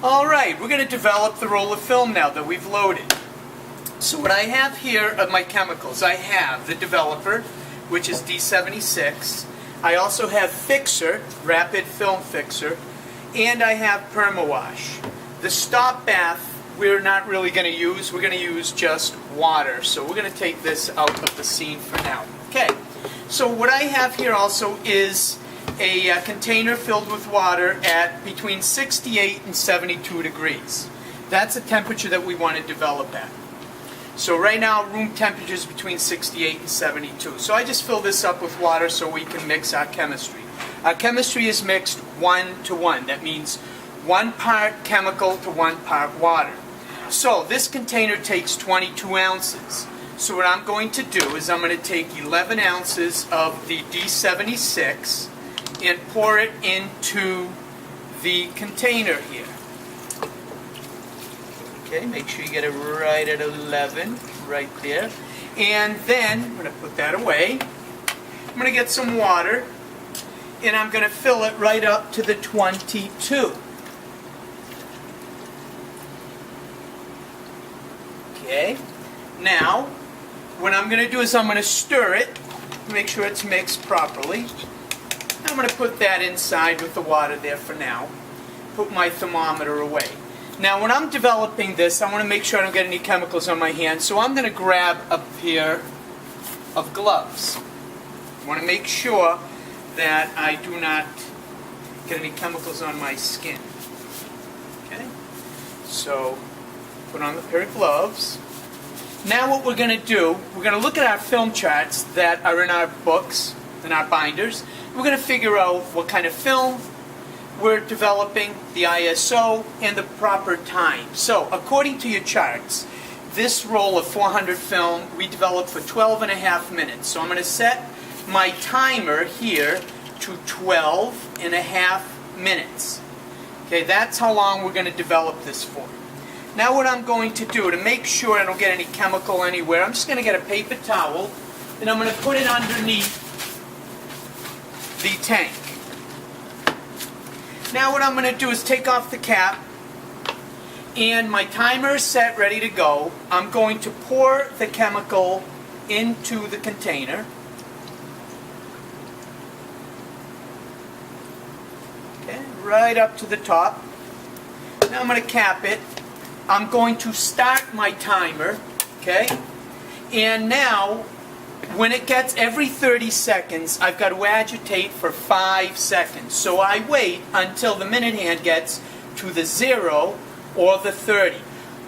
Alright, we're going to develop the roll of film now that we've loaded. So what I have here are my chemicals. I have the developer, which is D76. I also have Fixer, Rapid Film Fixer, and I have Permawash. The stop bath we're not really going to use. We're going to use just water. So we're going to take this out of the scene for now. Okay, so what I have here also is a container filled with water at between 68 and 72 degrees. That's the temperature that we want to develop at. So right now room temperature is between 68 and 72. So I just fill this up with water so we can mix our chemistry. Our chemistry is mixed 1 to 1. That means 1 part chemical to 1 part water. So this container takes 22 ounces. So what I'm going to do is I'm going to take 11 ounces of the D76 and pour it into the container here. Okay, make sure you get it right at 11, right there. And then, I'm going to put that away. I'm going to get some water, and I'm going to fill it right up to the 22. Okay, now, what I'm going to do is I'm going to stir it, make sure it's mixed properly. I'm going to put that inside with the water there for now. Put my thermometer away. Now when I'm developing this, I want to make sure I don't get any chemicals on my hands, so I'm going to grab a pair of gloves. I want to make sure that I do not get any chemicals on my skin. Okay? So, put on the pair of gloves. Now what we're going to do, we're going to look at our film charts that are in our books, in our binders. We're going to figure out what kind of film we're developing, the ISO, and the proper time. So, according to your charts, this roll of 400 film we developed for 12.5 minutes. So I'm going to set my timer here to 12.5 minutes. Okay, that's how long we're going to develop this for. Now what I'm going to do, to make sure I don't get any chemical anywhere, I'm just going to get a paper towel, and I'm going to put it underneath the tank. Now what I'm going to do is take off the cap, and my timer is set, ready to go. I'm going to pour the chemical into the container. Okay, right up to the top. Now I'm going to cap it. I'm going to start my timer, okay? And now, when it gets every 30 seconds, I've got to agitate for 5 seconds. So I wait until the minute hand gets to the 0 or the 30.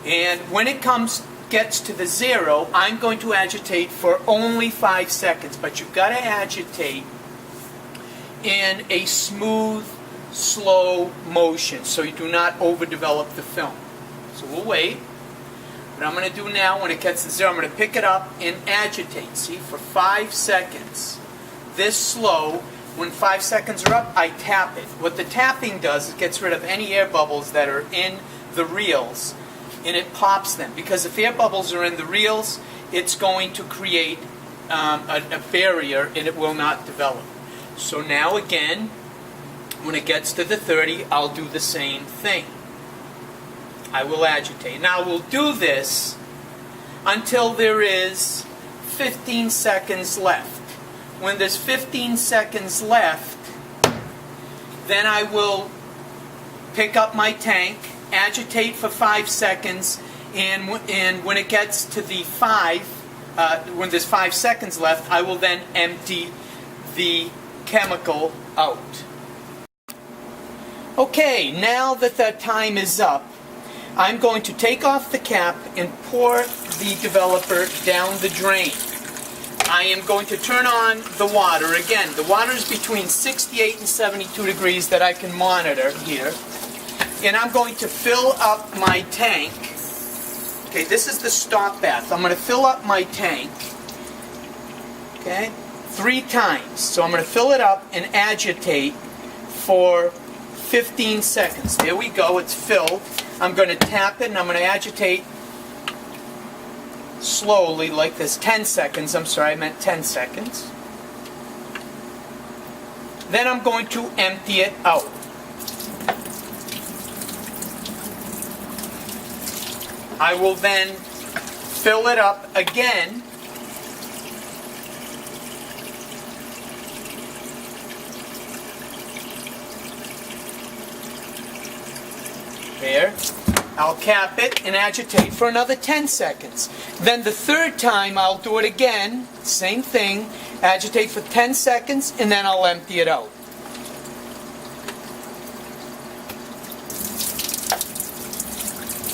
And when it gets to the 0, I'm going to agitate for only 5 seconds. But you've got to agitate in a smooth, slow motion so you do not overdevelop the film. So we'll wait. What I'm going to do now, when it gets to 0, I'm going to pick it up and agitate, see, for 5 seconds. This slow. When 5 seconds are up, I tap it. What the tapping does, it gets rid of any air bubbles that are in the reels, and it pops them. Because if air bubbles are in the reels, it's going to create a barrier, and it will not develop. So now again, when it gets to the 30, I'll do the same thing. I will agitate. Now we'll do this until there is 15 seconds left. When there's 15 seconds left, then I will pick up my tank, agitate for 5 seconds, and when it gets to the when there's 5 seconds left, I will then empty the chemical out. Okay, now that the time is up, I'm going to take off the cap and pour the developer down the drain. I am going to turn on the water. Again, the water is between 68 and 72 degrees that I can monitor here. And I'm going to fill up my tank. Okay, this is the stop bath. I'm going to fill up my tank, okay, 3 times. So I'm going to fill it up and agitate for 15 seconds. There we go, it's filled. I'm going to tap it and I'm going to agitate slowly like this. 10 seconds, I'm sorry, I meant 10 seconds. Then I'm going to empty it out. I will then fill it up again. There. I'll cap it and agitate for another 10 seconds. Then the third time I'll do it again, same thing, agitate for 10 seconds and then I'll empty it out.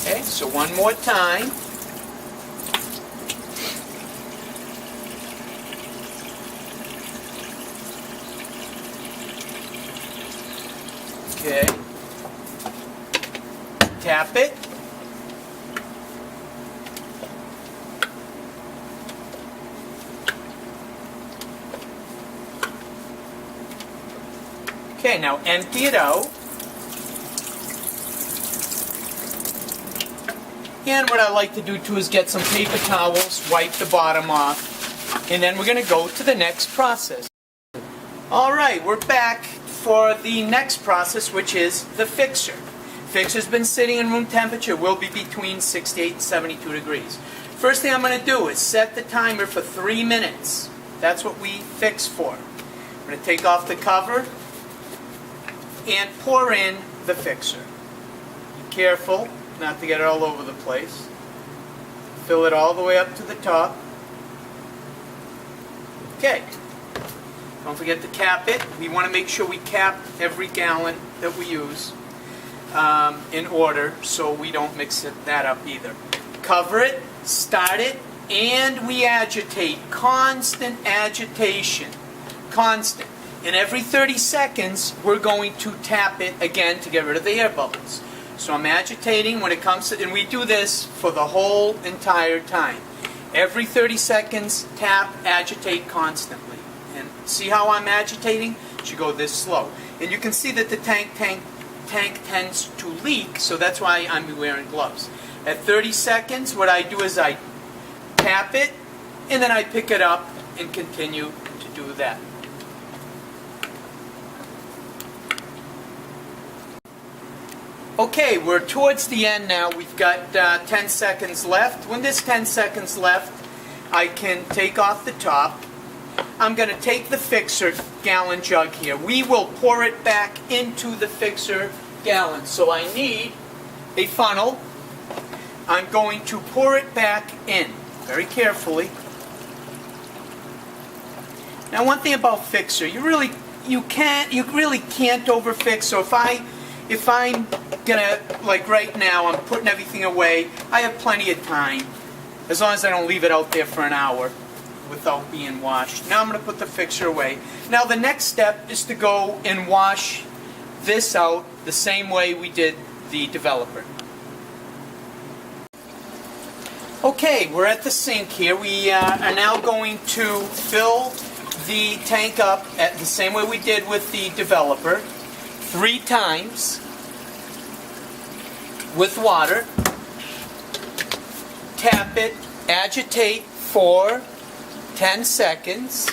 Okay, so one more time. Okay. Tap it. Okay, now empty it out. And what I like to do too is get some paper towels, wipe the bottom off, and then we're going to go to the next process. Alright, we're back for the next process, which is the fixer. Fixer's been sitting in room temperature, will be between 68 and 72 degrees. First thing I'm going to do is set the timer for 3 minutes. That's what we fix for. I'm going to take off the cover and pour in the fixer. Be careful not to get it all over the place. Fill it all the way up to the top. Okay. Don't forget to cap it. We want to make sure we cap every gallon that we use in order so we don't mix that up either. Cover it, start it, and we agitate. Constant agitation. Constant. And every 30 seconds, we're going to tap it again to get rid of the air bubbles. So I'm agitating when it comes to, and we do this for the whole entire time. Every 30 seconds, tap, agitate constantly. And see how I'm agitating? It should go this slow. And you can see that the tank tends to leak, so that's why I'm wearing gloves. At 30 seconds, what I do is I tap it, and then I pick it up and continue to do that. Okay, we're towards the end now. We've got 10 seconds left. When there's 10 seconds left, I can take off the top. I'm going to take the fixer gallon jug here. We will pour it back into the fixer gallon. So I need a funnel. I'm going to pour it back in very carefully. Now, one thing about fixer, you really can't overfix. So if I'm gonna, like right now, I'm putting everything away, I have plenty of time, as long as I don't leave it out there for an hour without being washed. Now I'm gonna put the fixer away. Now the next step is to go and wash this out the same way we did the developer. Okay, we're at the sink here. We are now going to fill the tank up at the same way we did with the developer. 3 times with water. Tap it, agitate for 10 seconds,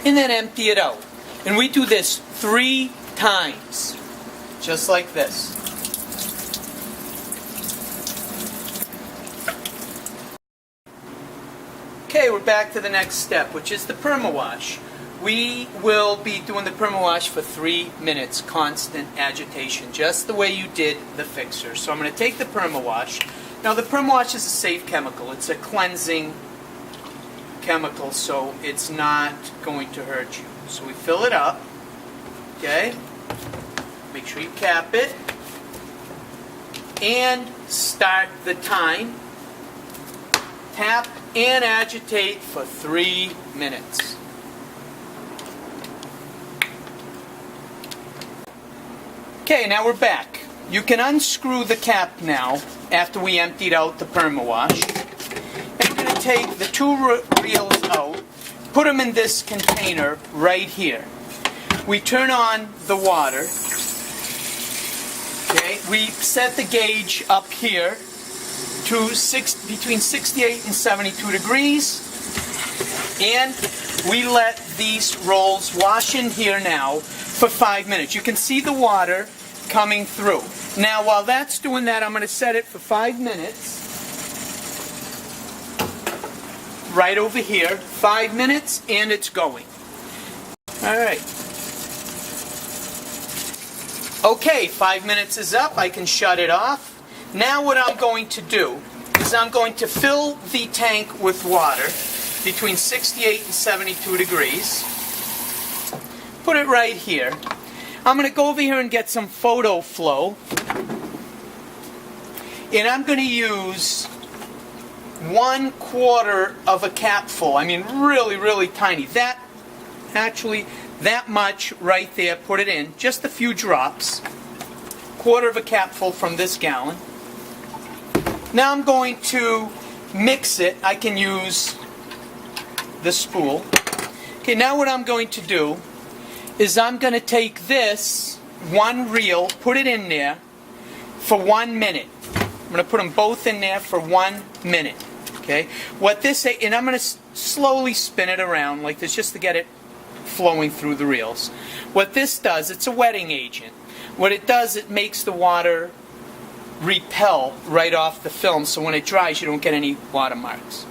and then empty it out. And we do this 3 times, just like this. Okay, we're back to the next step, which is the perma-wash. We will be doing the perma-wash for 3 minutes, constant agitation, just the way you did the fixer. So I'm going to take the perma-wash. Now the perma-wash is a safe chemical. It's a cleansing chemical, so it's not going to hurt you. So we fill it up, okay? Make sure you cap it. And start the time. Tap and agitate for 3 minutes. Okay, now we're back. You can unscrew the cap now after we emptied out the perma-wash. And we're going to take the 2 reels out, put them in this container right here. We turn on the water. Okay, we set the gauge up here to between 68 and 72 degrees. And we let these rolls wash in here now for 5 minutes. You can see the water coming through. Now, while that's doing that, I'm going to set it for 5 minutes. Right over here, 5 minutes, and it's going. All right. Okay, 5 minutes is up. I can shut it off. Now what I'm going to do is I'm going to fill the tank with water between 68 and 72 degrees. Put it right here. I'm going to go over here and get some photo flow. And I'm going to use 1/4 of a capful. I mean, really, really tiny. That much right there. Put it in. Just a few drops. 1/4 of a capful from this gallon. Now I'm going to mix it. I can use the spool. Okay, now what I'm going to do is I'm going to take this one reel, put it in there for 1 minute. I'm going to put them both in there for 1 minute. Okay, and I'm going to slowly spin it around like this just to get it flowing through the reels. What this does, it's a wetting agent. What it does, it makes the water repel right off the film, so when it dries you don't get any watermarks.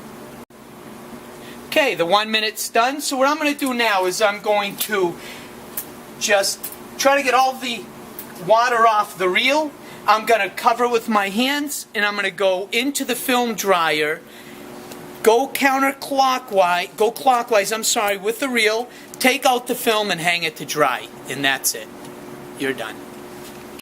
Okay, the 1 minute's done. So what I'm going to do now is I'm going to just try to get all the water off the reel. I'm going to cover it with my hands, and I'm going to go into the film dryer, go clockwise, with the reel, take out the film and hang it to dry, and that's it. You're done.